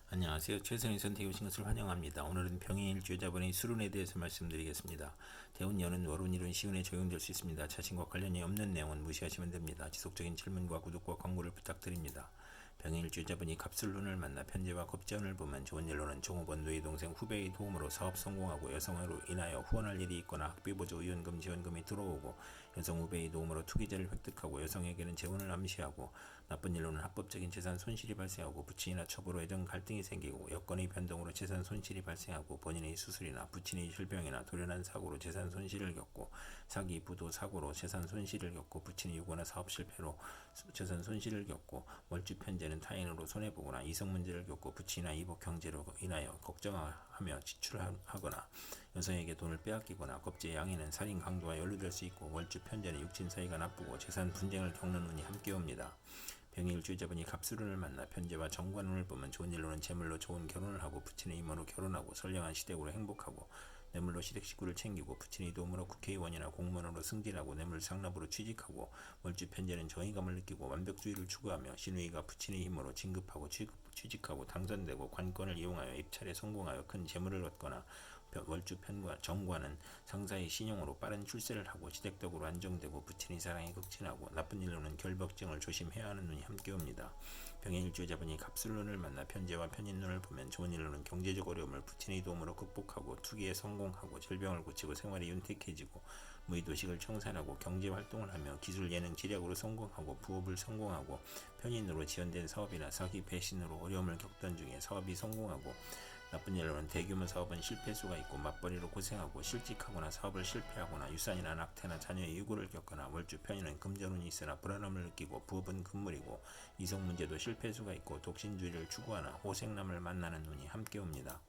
안녕하세요. 최선의 선택해 오신 것을 환영합니다. 오늘은 병행일주자분의 수론에 대해서 말씀드리겠습니다. 대운, 연은, 월운일은 시운에 적용될 수 있습니다. 자신과 관련이 없는 내용은 무시하시면 됩니다. 지속적인 질문과 구독과 광고를 부탁드립니다. 병행일주자분이 갑술론을 만나 편제와 겁재운을 보면 좋은 일로는 종업원, 누이, 동생, 후배의 도움으로 사업 성공하고 여성으로 인하여 후원할 일이 있거나 학비보조, 의원금, 지원금이 들어오고 여성 후배의 도움으로 투기자를 획득하고 여성에게는 재혼을 암시하고 나쁜 일로는 합법적인 재산 손실이 발생하고 부친이나 첩으로 애정 갈등이 생기고 여건의 변동으로 재산 손실이 발생하고 본인의 수술이나 부친의 질병이나 돌연한 사고로 재산 손실을 겪고 사기, 부도, 사고로 재산 손실을 겪고 부친이 유고나 사업 실패로 재산 손실을 겪고 월주 편제는 타인으로 손해보거나 이성 문제를 겪고 부친이나 이복 형제로 인하여 걱정하며 지출하거나 여성에게 돈을 빼앗기거나 겁제 양해는 살인 강도와 연루될 수 있고 월주 편제는 육친 사이가 나쁘고 재산 분쟁을 겪는 운이 함께 옵니다. 병일주자분이 갑술운을 만나 편제와 정관운을 보면 좋은 일로는 재물로 좋은 결혼을 하고 부친의 임원으로 결혼하고 선량한 시댁으로 행복하고 뇌물로 시댁 식구를 챙기고 부친의 도움으로 국회의원이나 공무원으로 승진하고 뇌물 상납으로 취직하고 월주 편제는 정의감을 느끼고 완벽주의를 추구하며 신우이가 부친의 힘으로 진급하고 취직하고 당선되고 관건을 이용하여 입찰에 성공하여 큰 재물을 얻거나 월주 편과 정관은 상사의 신용으로 빠른 출세를 하고 시댁덕으로 안정되고 부친의 사랑이 극진하고 나쁜 일로는 결벽증을 조심해야 하는 눈이 함께 옵니다. 병의 일주자분이 갑술론을 만나 편제와 편인론을 보면 좋은 일로는 경제적 어려움을 부친의 도움으로 극복하고 투기에 성공하고 질병을 고치고 생활이 윤택해지고 무의도식을 청산하고 경제활동을 하며 기술, 예능, 지략으로 성공하고 부업을 성공하고 편인으로 지연된 사업이나 사기, 배신으로 어려움을 겪던 중에 사업이 성공하고 나쁜 일로는 대규모 사업은 실패수가 있고 맞벌이로 고생하고 실직하거나 사업을 실패하거나 유산이나 낙태나 자녀의 유고를 겪거나 월주 편인은 금전운이 있으나 불안함을 느끼고 부업은 금물이고 이성 문제도 실패수가 있고 독신주의를 추구하나 호생남을 만나는 운이 함께 옵니다.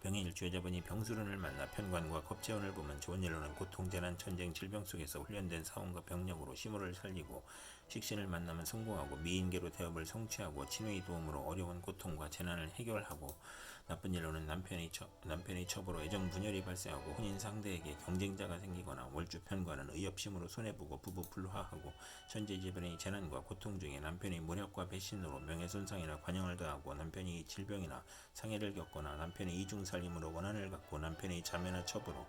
병의 일주자분이 병술운을 만나 편관과 겁재운을 보면 좋은 일로는 고통, 재난, 전쟁, 질병 속에서 훈련된 사원과 병력으로 시물을 살리고 식신을 만나면 성공하고 미인계로 대업을 성취하고 친의 도움으로 어려운 고통과 재난을 해결하고 나쁜 일로는 남편의 첩으로 애정 분열이 발생하고 혼인 상대에게 경쟁자가 생기거나 월주 편관은 의협심으로 손해보고 부부 불화하고 천재지변의 재난과 고통 중에 남편의 무력과 배신으로 명예손상이나 관영을 당하고 남편이 질병이나 상해를 겪거나 남편의 이중살림으로 원한을 갖고 남편의 자매나 첩으로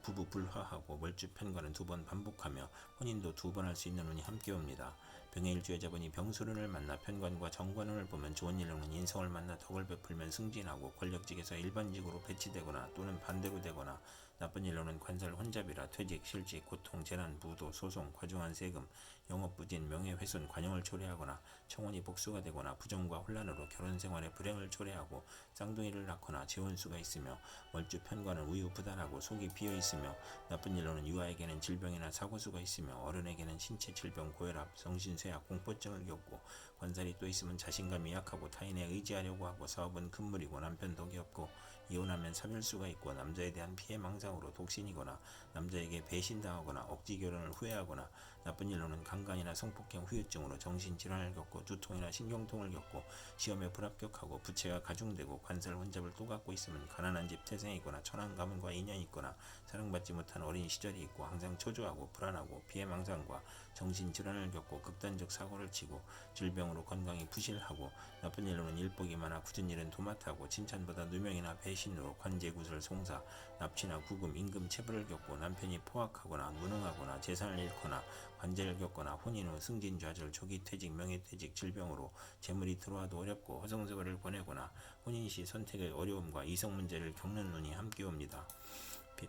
부부 불화하고 월주 편관은 2번 반복하며 혼인도 2번 할 수 있는 운이 함께 옵니다. 병의 일주자분이 병술운을 만나 편관과 정관운을 보면 좋은 일로는 인성을 만나 덕을 베풀면 승진하고 권력직에서 일반직으로 배치되거나 또는 반대로 되거나 나쁜 일로는 관살 혼잡이라 퇴직, 실직, 고통, 재난, 부도, 소송, 과중한 세금, 영업부진, 명예훼손, 관용을 초래하거나 청혼이 복수가 되거나 부정과 혼란으로 결혼생활에 불행을 초래하고 쌍둥이를 낳거나 재혼수가 있으며 월주 편관은 우유부단하고 속이 비어있으며 나쁜 일로는 유아에게는 질병이나 사고수가 있으며 어른에게는 신체 질병, 고혈압, 성신쇠약, 공포증을 겪고 관살이 또 있으면 자신감이 약하고 타인에 의지하려고 하고 사업은 금물이고 남편 덕이 없고 이혼하면 사별수가 있고 남자에 대한 피해 망상으로 독신이거나 남자에게 배신당하거나 억지 결혼을 후회하거나 나쁜 일로는 강간이나 성폭행 후유증으로 정신질환을 겪고 두통이나 신경통을 겪고 시험에 불합격하고 부채가 가중되고 관살 혼잡을 또 갖고 있으면 가난한 집 태생이거나 천한 가문과 인연이 있거나 사랑받지 못한 어린 시절이 있고 항상 초조하고 불안하고 피해망상과 정신질환을 겪고 극단적 사고를 치고 질병으로 건강이 부실하고 나쁜 일로는 일복이 많아 굳은 일은 도맡하고 칭찬보다 누명이나 배신으로 관제구설 송사 납치나 구금 임금 체불을 겪고 남편이 포악하거나 무능하거나 재산을 잃거나 관제를 겪거나 혼인 후 승진 좌절 조기 퇴직 명예퇴직 질병으로 재물이 들어와도 어렵고 허송세월을 보내거나 혼인 시 선택의 어려움과 이성 문제를 겪는 눈이 함께 옵니다.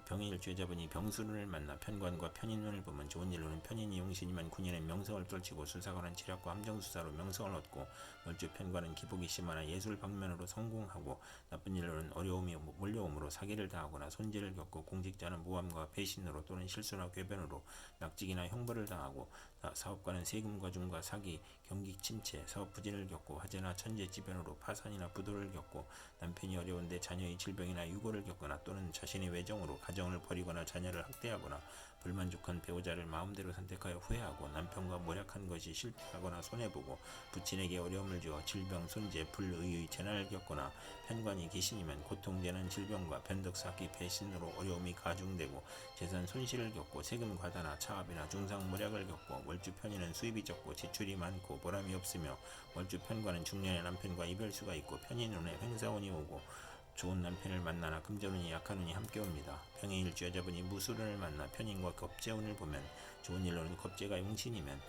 병의 일주자분이 병술운을 만나 편관과 편인운을 보면 좋은 일로는 편인이 용신이면 군인은 명성을 떨치고 수사관은 지략과 함정수사로 명성을 얻고 월주 편관은 기복이 심하나 예술 방면으로 성공하고 나쁜 일로는 어려움이 몰려오므로 사기를 당하거나 손재를 겪고 공직자는 모함과 배신으로 또는 실수나 궤변으로 낙직이나 형벌을 당하고 사업가는 세금 과중과 사기, 경기 침체, 사업 부진을 겪고 화재나 천재지변으로 파산이나 부도를 겪고 남편이 어려운데 자녀의 질병이나 유고를 겪거나 또는 자신의 외정으로 가정을 버리거나 자녀를 학대하거나 불만족한 배우자를 마음대로 선택하여 후회하고 남편과 모략한 것이 실패하거나 손해보고 부친에게 어려움을 주어 질병, 손재, 불의의 재난을 겪거나 편관이 귀신이면 고통, 재난, 질병과 변덕, 사기, 배신으로 어려움이 가중되고 재산 손실을 겪고 세금 과다나 차압이나 중상 모략을 겪고 월주 편인은 수입이 적고 지출이 많고 보람이 없으며 월주 편관은 중년의 남편과 이별수가 있고 편인 운에 횡사운이 오고 좋은 남편을 만나나 금전운이 약한 운이 함께 옵니다. 병인일주 여자분이 무술운을 만나 편인과 겁재운을 보면 좋은 일로는 겁재가 용신이면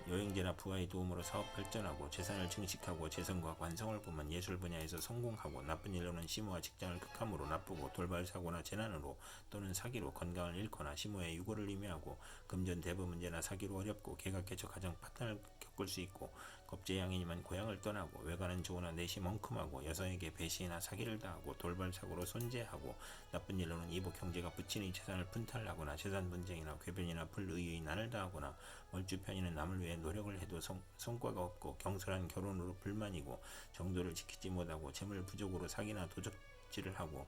여행제나 부하의 도움으로 사업 발전하고 재산을 증식하고 재성과 관성을 보면 예술 분야에서 성공하고 나쁜 일로는 시무와 직장을 극함으로 나쁘고 돌발 사고나 재난으로 또는 사기로 건강을 잃거나 시무의 유고를 의미하고 금전 대부 문제나 사기로 어렵고 개각개척 가정 파탄을 겪을 수 있고 겁재양이니만 고향을 떠나고 외가는 좋으나 내시 멍큼하고 여성에게 배신이나 사기를 당하고 돌발 사고로 손재하고 나쁜 일로는 이복 형제가 부친의 재산을 분탈하거나 재산 분쟁이나 궤변이나 불의의 난을 당하거나 월주 편인은 남을 위해 노력을 해도 성과가 없고 경솔한 결혼으로 불만이고 정도를 지키지 못하고 재물 부족으로 사기나 도적질을 하고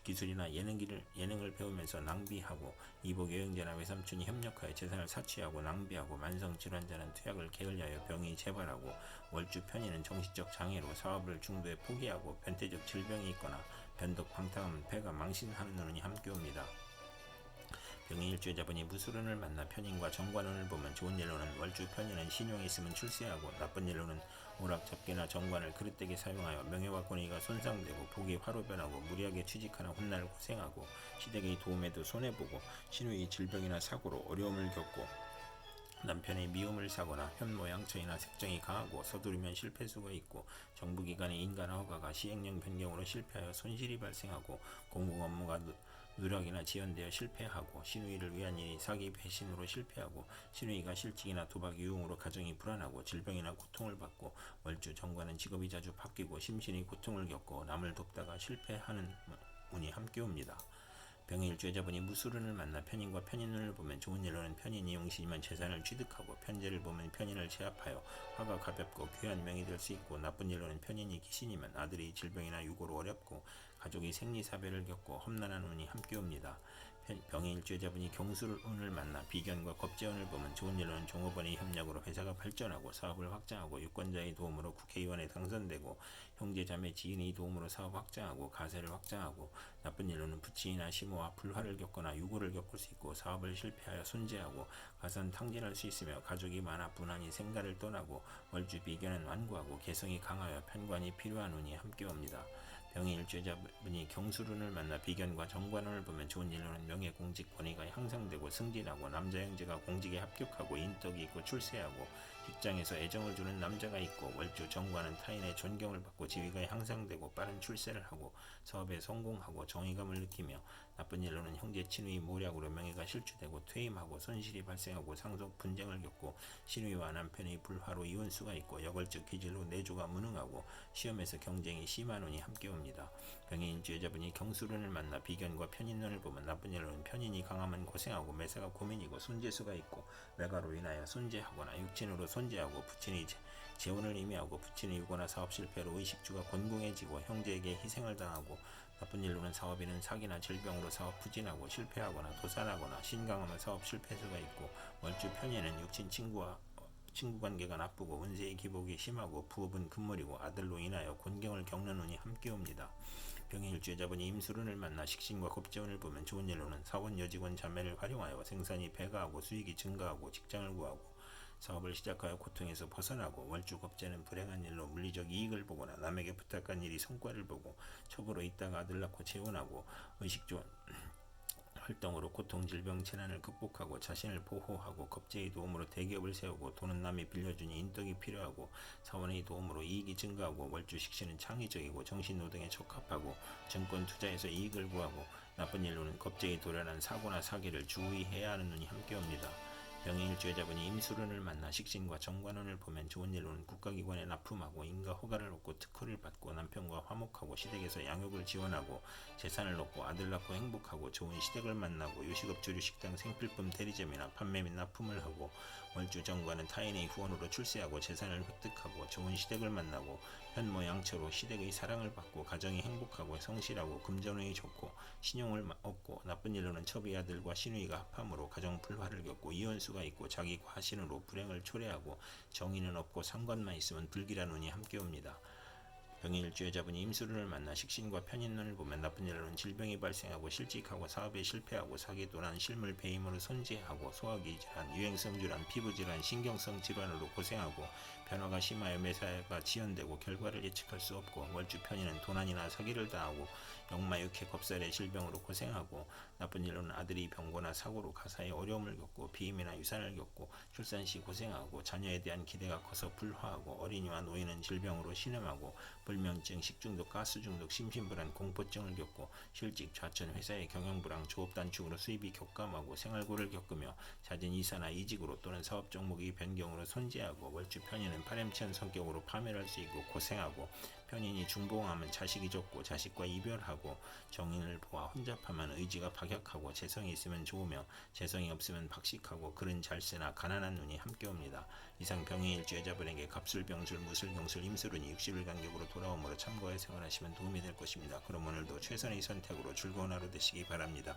기술이나 예능을 배우면서 낭비하고 이복 여행자나 외삼촌이 협력하여 재산을 사취하고 낭비하고 만성 질환자는 투약을 게을리하여 병이 재발하고 월주 편인은 정신적 장애로 사업을 중도에 포기하고 변태적 질병이 있거나 변덕 방탕하면 배가 망신하는 운이 함께 옵니다. 병인일주 여자분이 무술운을 만나 편인과 정관운을 보면 좋은 일로는 월주 편인은 신용이 있으면 출세하고 나쁜 일로는 오락잡기나 정관을 그릇되게 사용하여 명예와 권위가 손상되고 복이 화로 변하고 무리하게 취직하나 훗날 고생하고 시댁의 도움에도 손해보고 신우의 질병이나 사고로 어려움을 겪고 남편의 미움을 사거나 현모양처이나 색정이 강하고 서두르면 실패수가 있고 정부기관의 인가나 허가가 시행령 변경으로 실패하여 손실이 발생하고 공공 업무가 누락이나 지연되어 실패하고 시누이를 위한 일이 사기 배신으로 실패하고 시누이가 실직이나 도박 유흥으로 가정이 불안하고 질병이나 고통을 받고 월주 정관은 직업이 자주 바뀌고 심신이 고통을 겪고 남을 돕다가 실패하는 운이 함께 옵니다. 병일주 여자분이 무술운을 만나 편인과 편인운을 보면 좋은 일로는 편인이 용신이면 재산을 취득하고 편재를 보면 편인을 제압하여 화가 가볍고 귀한 명이 될 수 있고 나쁜 일로는 편인이 귀신이면 아들이 질병이나 유고로 어렵고 가족이 생리사별을 겪고 험난한 운이 함께 옵니다. 병일주 여자분이 경술운을 만나 비견과 겁재운을 보면 좋은 일로는 종업원의 협력으로 회사가 발전하고 사업을 확장하고 유권자의 도움으로 국회의원에 당선되고 형제자매 지인의 도움으로 사업 확장하고 가세를 확장하고 나쁜 일로는 부친이나 시모와 불화를 겪거나 유고를 겪을 수 있고 사업을 실패하여 손재하고 가선 탕진할 수 있으며 가족이 많아 분한이 생가를 떠나고 월주 비견은 완고하고 개성이 강하여 편관이 필요한 운이 함께 옵니다. 병일주 여자분이 경술운을 만나 비견과 정관운을 보면 좋은 일로는 명예, 공직, 권위가 향상되고 승진하고 남자 형제가 공직에 합격하고 인덕이 있고 출세하고 직장에서 애정을 주는 남자가 있고 월주 정관은 타인의 존경을 받고 지위가 향상되고 빠른 출세를 하고 사업에 성공하고 정의감을 느끼며 나쁜 일로는 형제 친우의 모략으로 명예가 실추되고 퇴임하고 손실이 발생하고 상속 분쟁을 겪고 신우이와 남편의 불화로 이혼수가 있고 여걸적 기질로 내조가 무능하고 시험에서 경쟁이 심한 운이 함께 옵니다. 병인일주 여자분이 경술운을 만나 비견과 편인운을 보면 나쁜 일로는 편인이 강하면 고생하고 매사가 고민이고 손재수가 있고 외가로 인하여 손재하거나 육친으로 손재하고 부친이 재혼을 의미하고 부친의 유고나 사업 실패로 의식주가 곤궁해지고 형제에게 희생을 당하고 나쁜 일로는 사업인은 사기나 질병으로 사업 부진하고 실패하거나 도산하거나 신강하면 사업 실패수가 있고 월주 편인은 육친 친구 관계가 나쁘고 운세의 기복이 심하고 부업은 금물이고 아들로 인하여 곤경을 겪는 운이 함께 옵니다. 병일주 여자분이 임술운을 만나 식신과 겁재운을 보면 좋은 일로는 사원 여직원 자매를 활용하여 생산이 배가하고 수익이 증가하고 직장을 구하고 사업을 시작하여 고통에서 벗어나고 월주 겁재는 불행한 일로 물리적 이익을 보거나 남에게 부탁한 일이 성과를 보고 첩으로 있다가 아들 낳고 재혼하고 의식주원 활동으로 고통, 질병, 재난을 극복하고 자신을 보호하고 겁재의 도움으로 대기업을 세우고 돈은 남이 빌려주니 인덕이 필요하고 사원의 도움으로 이익이 증가하고 월주 식신은 창의적이고 정신노동에 적합하고 증권 투자에서 이익을 구하고 나쁜 일로는 겁재의 도련한 사고나 사기를 주의해야 하는 운이 함께 옵니다. 병인일주 여자분이 임술운을 만나 식신과 정관운을 보면 좋은 일로는 국가기관에 납품하고 인가 허가를 얻고 특허를 받고 남편과 화목하고 시댁에서 양육을 지원하고 재산을 얻고 아들 낳고 행복하고 좋은 시댁을 만나고 요식업 주류식당 생필품 대리점이나 판매 및 납품을 하고 월주 정관은 타인의 후원으로 출세하고 재산을 획득하고 좋은 시댁을 만나고 현모 양처로 시댁의 사랑을 받고 가정이 행복하고 성실하고 금전운이 좋고 신용을 얻고 나쁜 일로는 첩의 아들과 시누이가 합함으로 가정 불화를 겪고 이혼수가 있고 자기 과신으로 불행을 초래하고 정의는 없고 상관만 있으면 불길한 운이 함께 옵니다. 병일주여자분이 임수론을 만나 식신과 편인론을 보면 나쁜 일로는 질병이 발생하고 실직하고 사업에 실패하고 사기도난 실물 배임으로 손재하고 소화기 질환, 유행성 질환, 피부 질환, 신경성 질환으로 고생하고 변화가 심하여 매사가 지연되고 결과를 예측할 수 없고 월주 편인은 도난이나 사기를 당하고 역마육해 겁살의 질병으로 고생하고 나쁜 일로는 아들이 병고나 사고로 가사에 어려움을 겪고 비임이나 유산을 겪고 출산 시 고생하고 자녀에 대한 기대가 커서 불화하고 어린이와 노인은 질병으로 신음하고 불면증, 식중독, 가스중독, 심신불안, 공포증을 겪고 실직, 좌천, 회사의 경영불황, 조업단축으로 수입이 격감하고 생활고를 겪으며 잦은 이사나 이직으로 또는 사업 종목이 변경으로 손재하고 월주 편인은 파렴치한 성격으로 파멸할 수 있고 고생하고 편인이 중봉하면 자식이 적고 자식과 이별하고 정인을 보아 혼잡하면 의지가 박약하고 재성이 있으면 좋으며 재성이 없으면 박식하고 글은 잘 쓰나 가난한 눈이 함께 옵니다. 이상 병의일주 여자분에게 갑술병술 무술경술 임술운이 60일 간격으로 돌아오므로 참고해 생활하시면 도움이 될 것입니다. 그럼 오늘도 최선의 선택으로 즐거운 하루 되시기 바랍니다.